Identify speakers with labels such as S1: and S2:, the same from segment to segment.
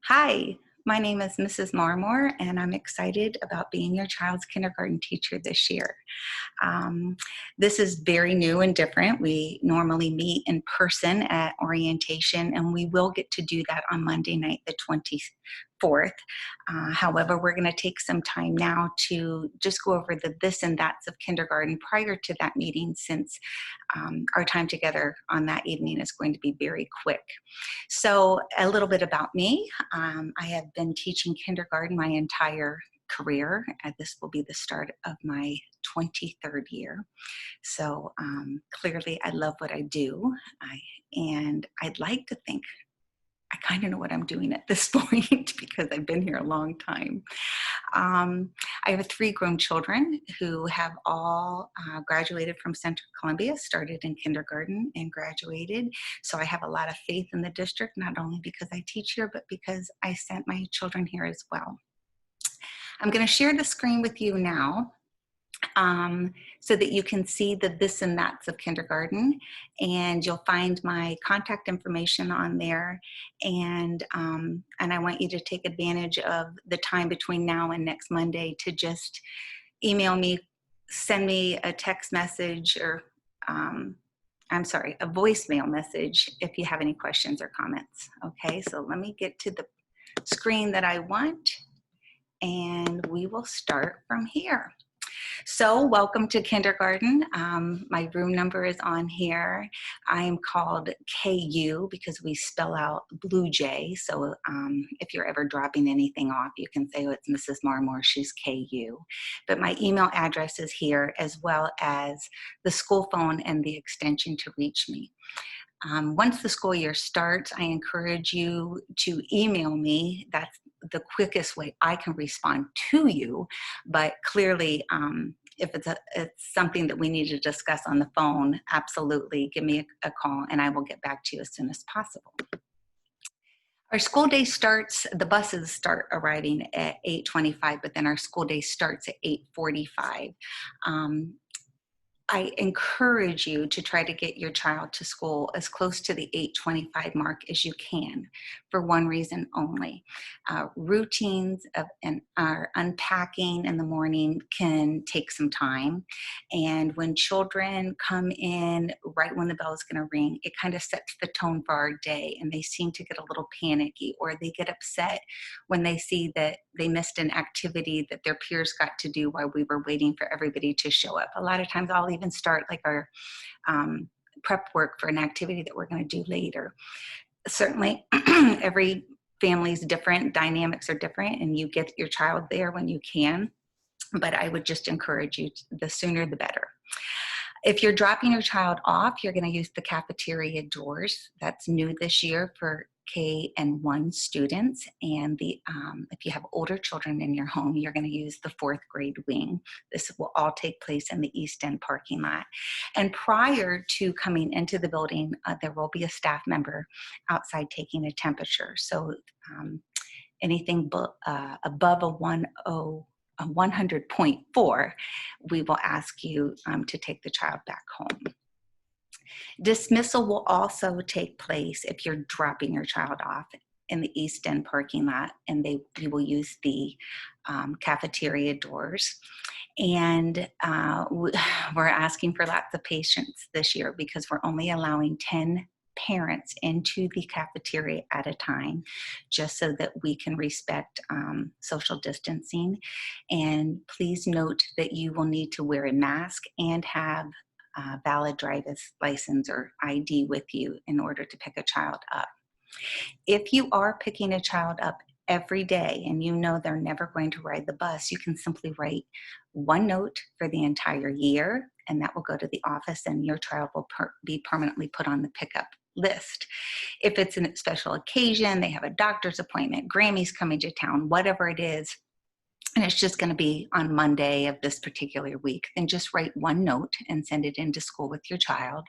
S1: Hi, my name is Mrs. Marmor, and I'm excited about being your child's kindergarten teacher this year. Um, this is very new and different. We normally meet in person at orientation, and we will get to do that on Monday night, the 24th. However, we're going to take some time now to just go over the this and that's of kindergarten prior to that meeting, since our time together on that evening is going to be very quick. So, a little bit about me. I have been teaching kindergarten my entire career. This will be the start of my 23rd year. So clearly, I love what I do. And I'd like to think I kind of know what I'm doing at this point because I've been here a long time. I have three grown children who have all graduated from Central Columbia, started in kindergarten and graduated. So I have a lot of faith in the district, not only because I teach here, but because I sent my children here as well. I'm going to share the screen with you now, so that you can see the this and that's of kindergarten, and you'll find my contact information on there. And I want you to take advantage of the time between now and next Monday to just email me, send me a text message, or I'm sorry, a voicemail message if you have any questions or comments. Okay, so let me get to the screen that I want, and we will start from here. So welcome to kindergarten. My room number is on here. I am called KU because we spell out Blue Jay. So if you're ever dropping anything off, you can say, oh, it's Mrs. Marmor, she's KU. But my email address is here, as well as the school phone and the extension to reach me. Once the school year starts, I encourage you to email me. That's the quickest way I can respond to you. But clearly, if it's something that we need to discuss on the phone, absolutely give me a call and I will get back to you as soon as possible. Our school day starts, the buses start arriving at 8:25, but then our school day starts at 8:45. I encourage you to try to get your child to school as close to the 8:25 mark as you can, for one reason only. Routines and our unpacking in the morning can take some time. And when children come in right when the bell is going to ring, it kind of sets the tone for our day. And they seem to get a little panicky, or they get upset when they see that they missed an activity that their peers got to do while we were waiting for everybody to show up. A lot of times I'll even start like our prep work for an activity that we're going to do later. Certainly, every family's different, dynamics are different, and you get your child there when you can. But I would just encourage you, the sooner the better. If you're dropping your child off, you're going to use the cafeteria doors. That's new this year for K and 1 students. And if you have older children in your home, you're going to use the 4th grade wing. This will all take place in the East End parking lot. And prior to coming into the building, there will be a staff member outside taking a temperature. So anything above a 100.4, we will ask you to take the child back home. Dismissal will also take place if you're dropping your child off in the East End parking lot, and you will use the cafeteria doors. And we're asking for lots of patience this year because we're only allowing 10 parents into the cafeteria at a time, just so that we can respect social distancing. And please note that you will need to wear a mask and have a valid driver's license or ID with you in order to pick a child up. If you are picking a child up every day and you know they're never going to ride the bus, you can simply write one note for the entire year, and that will go to the office, and your child will be permanently put on the pickup list. If it's a special occasion, they have a doctor's appointment, Grammy's coming to town, whatever it is, and it's just going to be on Monday of this particular week, then just write one note and send it into school with your child.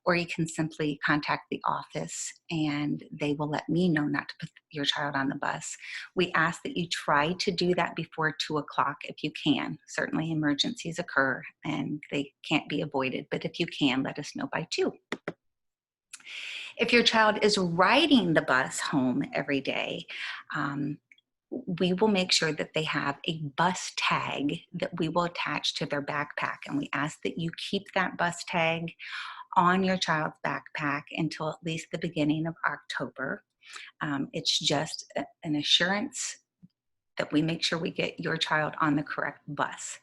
S1: Or you can simply contact the office and they will let me know not to put your child on the bus. We ask that you try to do that before 2 o'clock if you can. Certainly emergencies occur and they can't be avoided, but if you can, let us know by 2. If your child is riding the bus home every day, um, we will make sure that they have a bus tag that we will attach to their backpack. And we ask that you keep that bus tag on your child's backpack until at least the beginning of October. It's just an assurance that we make sure we get your child on the correct bus.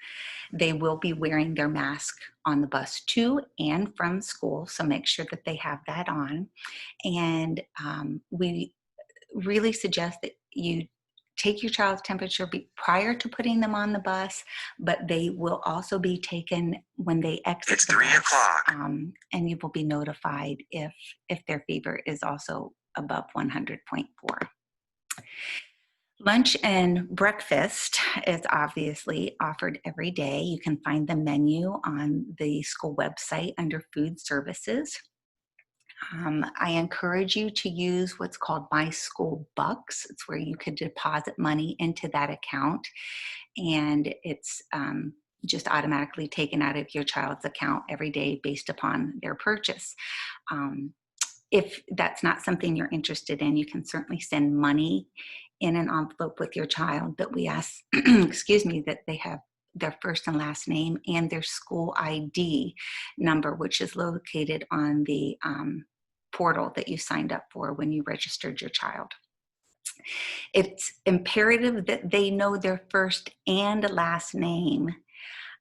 S1: They will be wearing their mask on the bus to and from school, so make sure that they have that on. And we really suggest that you take your child's temperature prior to putting them on the bus, but they will also be taken when they exit
S2: It's
S1: the
S2: 3
S1: bus,
S2: o'clock.
S1: and you will be notified if their fever is also above 100.4. Lunch and breakfast is obviously offered every day. You can find the menu on the school website under food services. I encourage you to use what's called My School Bucks. It's where you could deposit money into that account, and it's just automatically taken out of your child's account every day based upon their purchase. Um, if that's not something you're interested in, you can certainly send money in an envelope with your child, but we ask, excuse me, that they have their first and last name and their school ID number, which is located on the portal that you signed up for when you registered your child. It's imperative that they know their first and last name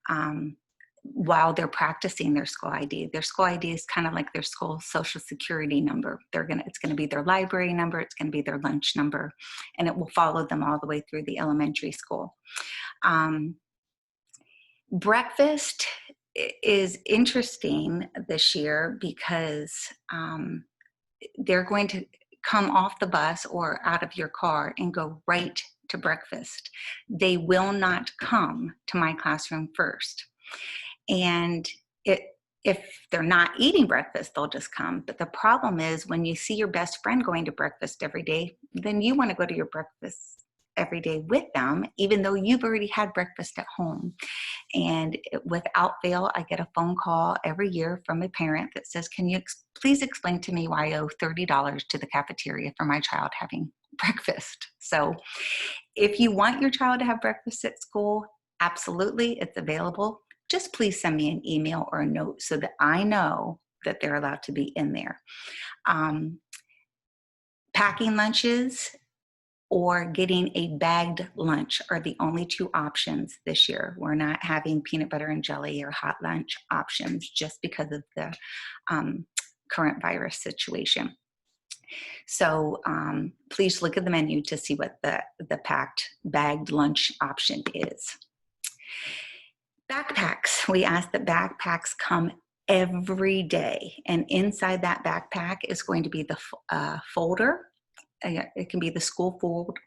S1: um, while they're practicing their school ID. Their school ID is kind of like their school social security number. It's gonna be their library number, it's gonna be their lunch number, and it will follow them all the way through the elementary school. Breakfast is interesting this year because they're going to come off the bus or out of your car and go right to breakfast. They will not come to my classroom first. And if they're not eating breakfast, they'll just come. But the problem is when you see your best friend going to breakfast every day, then you want to go to your breakfast every day with them, even though you've already had breakfast at home. And without fail, I get a phone call every year from a parent that says, can you please explain to me why I owe $30 to the cafeteria for my child having breakfast? So if you want your child to have breakfast at school, absolutely, it's available. Just please send me an email or a note so that I know that they're allowed to be in there. Packing lunches or getting a bagged lunch are the only two options this year. We're not having peanut butter and jelly or hot lunch options just because of the current virus situation. So please look at the menu to see what the packed bagged lunch option is. Backpacks. We ask that backpacks come every day, and inside that backpack is going to be the folder. It can be the school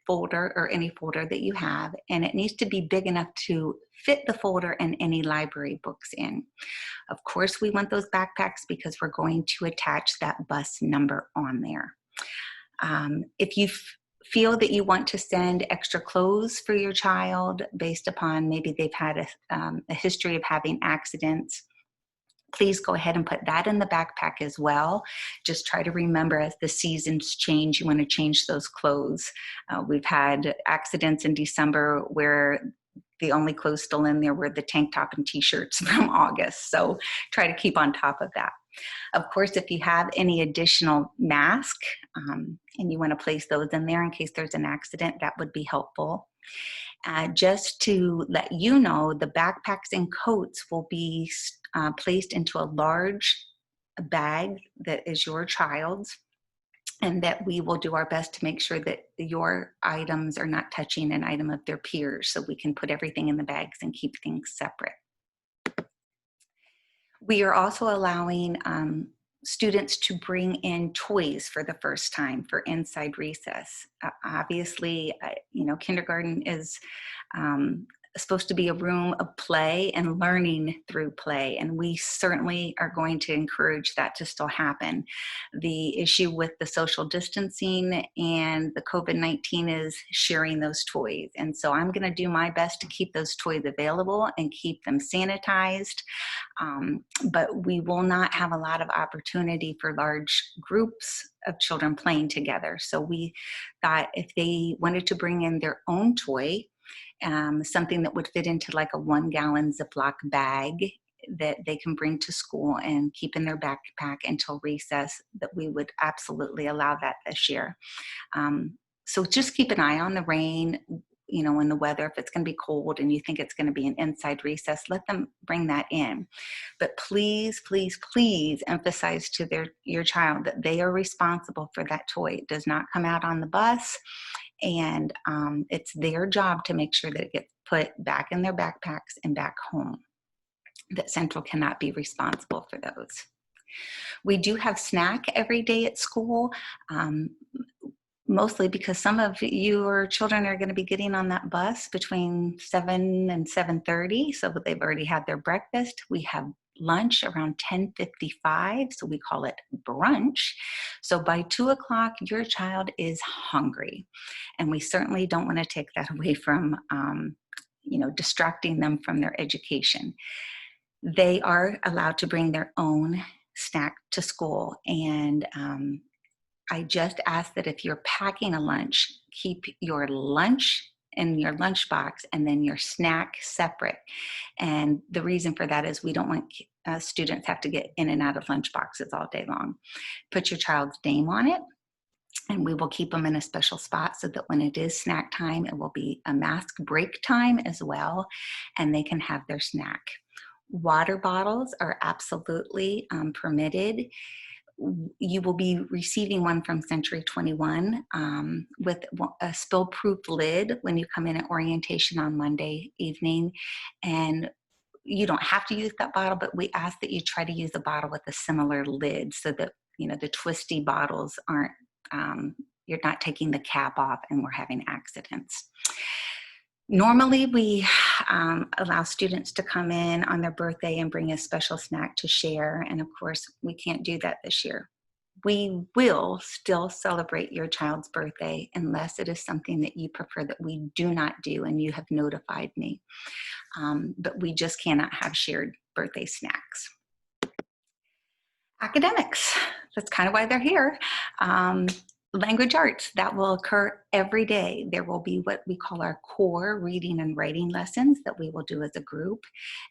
S1: folder or any folder that you have, and it needs to be big enough to fit the folder and any library books in. Of course, we want those backpacks because we're going to attach that bus number on there. If you feel that you want to send extra clothes for your child based upon maybe they've had a history of having accidents, please go ahead and put that in the backpack as well. Just try to remember as the seasons change, you want to change those clothes. We've had accidents in December where the only clothes still in there were the tank top and t-shirts from August. So try to keep on top of that. Of course, if you have any additional mask and you want to place those in there in case there's an accident, that would be helpful. Just to let you know, the backpacks and coats will be placed into a large bag that is your child's, and that we will do our best to make sure that your items are not touching an item of their peers, so we can put everything in the bags and keep things separate. We are also allowing students to bring in toys for the first time for inside recess. Obviously, kindergarten is supposed to be a room of play and learning through play, and we certainly are going to encourage that to still happen. The issue with the social distancing and the COVID-19 is sharing those toys, and so I'm going to do my best to keep those toys available and keep them sanitized, but we will not have a lot of opportunity for large groups of children playing together. So we thought if they wanted to bring in their own toy, something that would fit into like a 1-gallon Ziploc bag that they can bring to school and keep in their backpack until recess, that we would absolutely allow that this year. So just keep an eye on the rain, you know, and the weather. If it's going to be cold and you think it's going to be an inside recess, let them bring that in. But please, please, please emphasize to your child that they are responsible for that toy. It does not come out on the bus, and it's their job to make sure that it gets put back in their backpacks and back home. That Central cannot be responsible for those. We do have snack every day at school. Mostly because some of your children are going to be getting on that bus between 7 and 7:30, so they've already had their breakfast. We have lunch around 10:55, so we call it brunch. So by 2 o'clock, your child is hungry, and we certainly don't want to take that away from, distracting them from their education. They are allowed to bring their own snack to school, and I just ask that if you're packing a lunch, keep your lunch in your lunchbox and then your snack separate. And the reason for that is we don't want students have to get in and out of lunch boxes all day long. Put your child's name on it, and we will keep them in a special spot so that when it is snack time, it will be a mask break time as well, and they can have their snack. Water bottles are absolutely permitted. You will be receiving one from Century 21 with a spill-proof lid when you come in at orientation on Monday evening. And you don't have to use that bottle, but we ask that you try to use a bottle with a similar lid so that, you know, the twisty bottles aren't, you're not taking the cap off and we're having accidents. Normally, we allow students to come in on their birthday and bring a special snack to share. And of course, we can't do that this year. We will still celebrate your child's birthday unless it is something that you prefer that we do not do and you have notified me. But we just cannot have shared birthday snacks. Academics, that's kind of why they're here. Language arts, that will occur every day. There will be what we call our core reading and writing lessons that we will do as a group.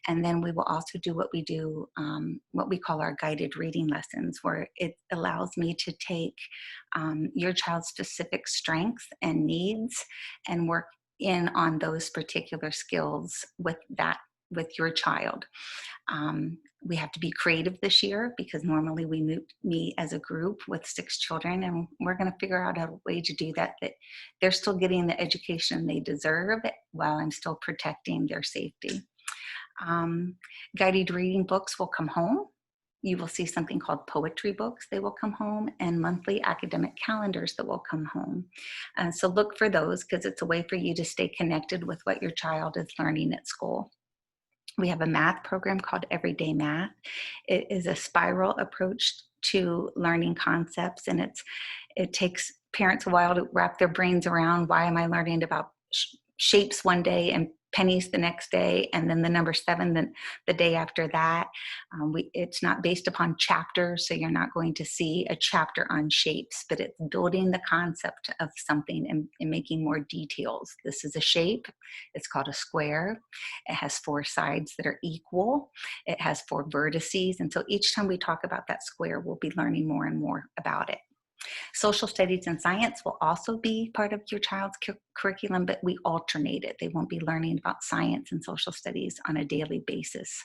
S1: And then we will also do what we do, what we call our guided reading lessons, where it allows me to take your child's specific strengths and needs and work in on those particular skills with your child. We have to be creative this year because normally we meet as a group with 6 children, and we're going to figure out a way to do that they're still getting the education they deserve while I'm still protecting their safety. Guided reading books will come home. You will see something called poetry books. They will come home, and monthly academic calendars that will come home. So look for those because it's a way for you to stay connected with what your child is learning at school. We have a math program called Everyday Math. It is a spiral approach to learning concepts, and it takes parents a while to wrap their brains around, why am I learning about shapes one day and pennies the next day, and then the number 7 the day after that. It's not based upon chapters, so you're not going to see a chapter on shapes, but it's building the concept of something and making more details. This is a shape. It's called a square. It has 4 sides that are equal. It has 4 vertices, and so each time we talk about that square, we'll be learning more and more about it. Social studies and science will also be part of your child's curriculum, but we alternate it. They won't be learning about science and social studies on a daily basis.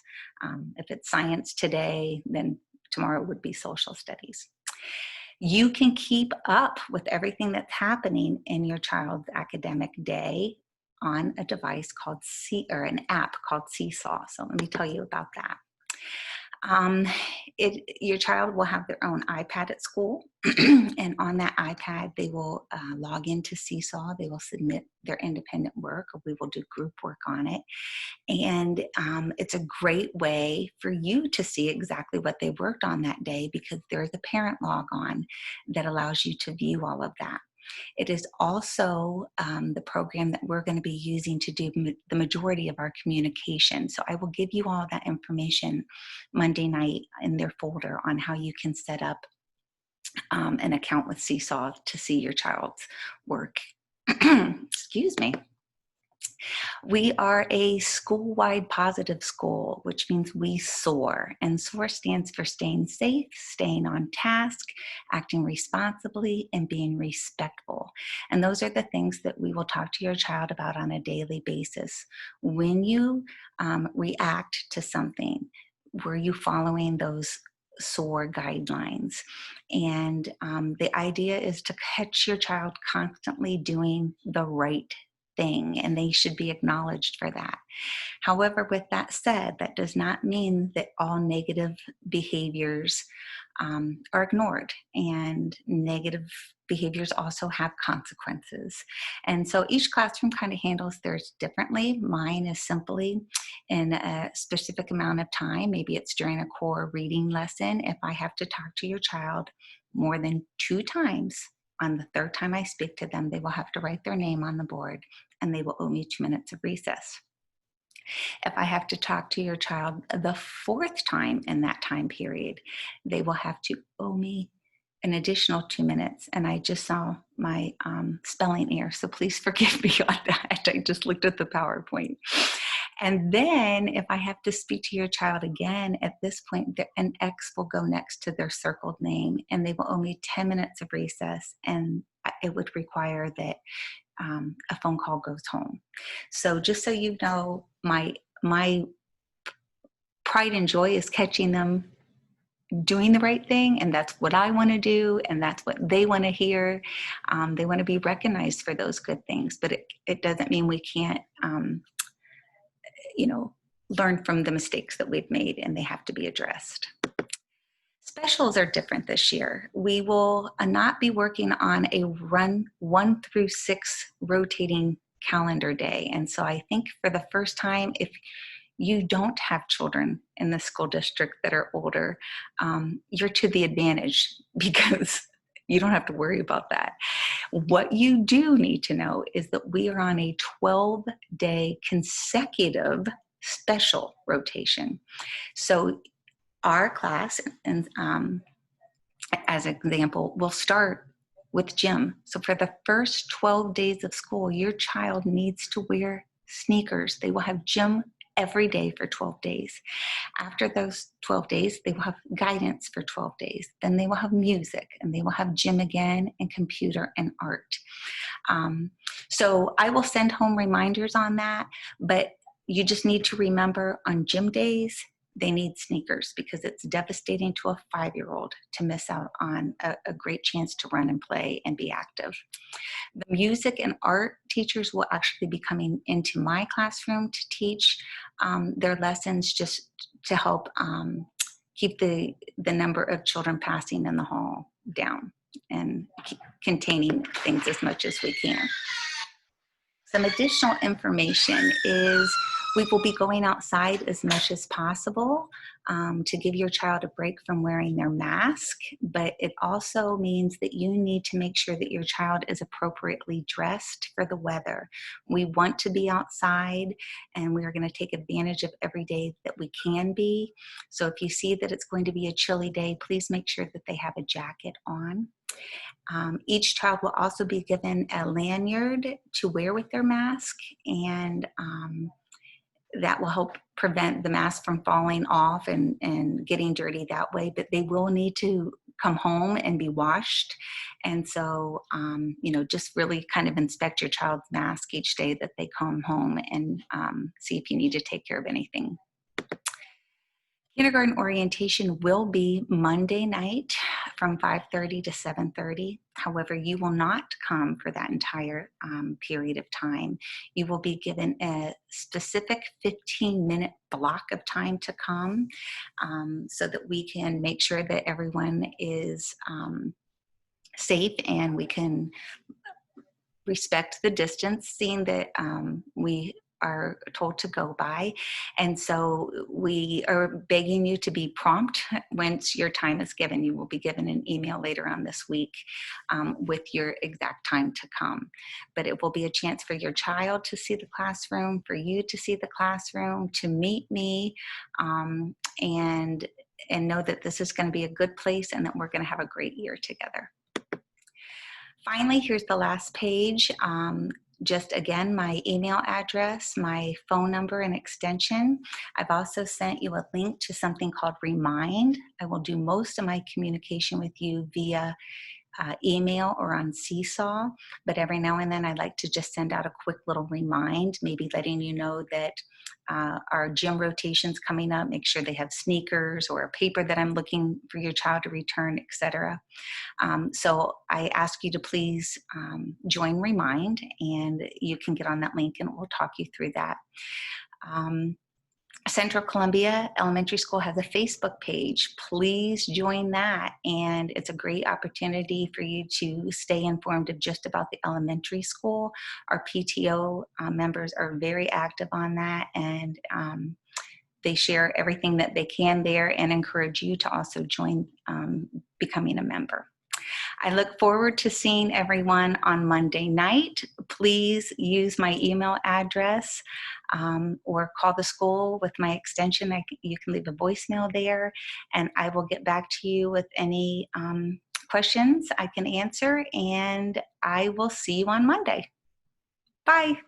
S1: If it's science today, then tomorrow would be social studies. You can keep up with everything that's happening in your child's academic day on a device called an app called Seesaw. So let me tell you about that. Um, your child will have their own iPad at school, and on that iPad, they will log into Seesaw. They will submit their independent work, or we will do group work on it. And it's a great way for you to see exactly what they worked on that day because there's a parent log on that allows you to view all of that. It is also the program that we're going to be using to do the majority of our communication. So I will give you all that information Monday night in their folder on how you can set up an account with Seesaw to see your child's work. Excuse me. We are a school-wide positive school, which means we SOAR. And SOAR stands for staying safe, staying on task, acting responsibly, and being respectful. And those are the things that we will talk to your child about on a daily basis. When you react to something, were you following those SOAR guidelines? And the idea is to catch your child constantly doing the right thing, and they should be acknowledged for that. However, with that said, that does not mean that all negative behaviors are ignored, and negative behaviors also have consequences. And so each classroom kind of handles theirs differently. Mine is simply in a specific amount of time. Maybe it's during a core reading lesson. If I have to talk to your child more than 2 times, on the 3rd time I speak to them, they will have to write their name on the board and they will owe me 2 minutes of recess. If I have to talk to your child the 4th time in that time period, they will have to owe me an additional 2 minutes. And I just saw my spelling error, so please forgive me on that. I just looked at the PowerPoint. And then if I have to speak to your child again, at this point, an X will go next to their circled name, and they will owe me 10 minutes of recess, and it would require that a phone call goes home. So just so you know, my pride and joy is catching them doing the right thing, and that's what I want to do, and that's what they want to hear. They want to be recognized for those good things, but it doesn't mean we can't learn from the mistakes that we've made, and they have to be addressed. Specials are different this year. We will not be working on a 1 through 6 rotating calendar day. And so I think for the first time, if you don't have children in the school district that are older, you're to the advantage because you don't have to worry about that. What you do need to know is that we are on a 12-day consecutive special rotation. So our class, and as an example, will start with gym. So for the first 12 days of school, your child needs to wear sneakers. They will have gym every day for 12 days. After those 12 days, they will have guidance for 12 days. Then they will have music, and they will have gym again, and computer and art. So I will send home reminders on that, but you just need to remember on gym days, they need sneakers because it's devastating to a 5-year-old to miss out on a great chance to run and play and be active. The music and art teachers will actually be coming into my classroom to teach their lessons, just to help keep the number of children passing in the hall down and containing things as much as we can. Some additional information is we will be going outside as much as possible to give your child a break from wearing their mask, but it also means that you need to make sure that your child is appropriately dressed for the weather. We want to be outside, and we are going to take advantage of every day that we can be. So if you see that it's going to be a chilly day, please make sure that they have a jacket on. Each child will also be given a lanyard to wear with their mask, and that will help prevent the mask from falling off and getting dirty that way. But they will need to come home and be washed. And so, just really kind of inspect your child's mask each day that they come home, and see if you need to take care of anything. Kindergarten orientation will be Monday night from 5:30 to 7:30. However, you will not come for that entire period of time. You will be given a specific 15-minute block of time to come, so that we can make sure that everyone is safe and we can respect the distance, seeing that we are told to go by. And so we are begging you to be prompt once your time is given. You will be given an email later on this week with your exact time to come. But it will be a chance for your child to see the classroom, for you to see the classroom, to meet me, and know that this is going to be a good place and that we're going to have a great year together. Finally, here's the last page. Just again, my email address, my phone number and extension. I've also sent you a link to something called Remind. I will do most of my communication with you via email or on Seesaw, but every now and then I'd like to just send out a quick little remind, maybe letting you know that our gym rotation's coming up, make sure they have sneakers or a paper that I'm looking for your child to return, etc. So I ask you to please join Remind, and you can get on that link and we'll talk you through that. Central Columbia Elementary School has a Facebook page. Please join that, and it's a great opportunity for you to stay informed of just about the elementary school. Our PTO members are very active on that, and they share everything that they can there and encourage you to also join becoming a member. I look forward to seeing everyone on Monday night. Please use my email address or call the school with my extension. You can leave a voicemail there, and I will get back to you with any questions I can answer, and I will see you on Monday. Bye.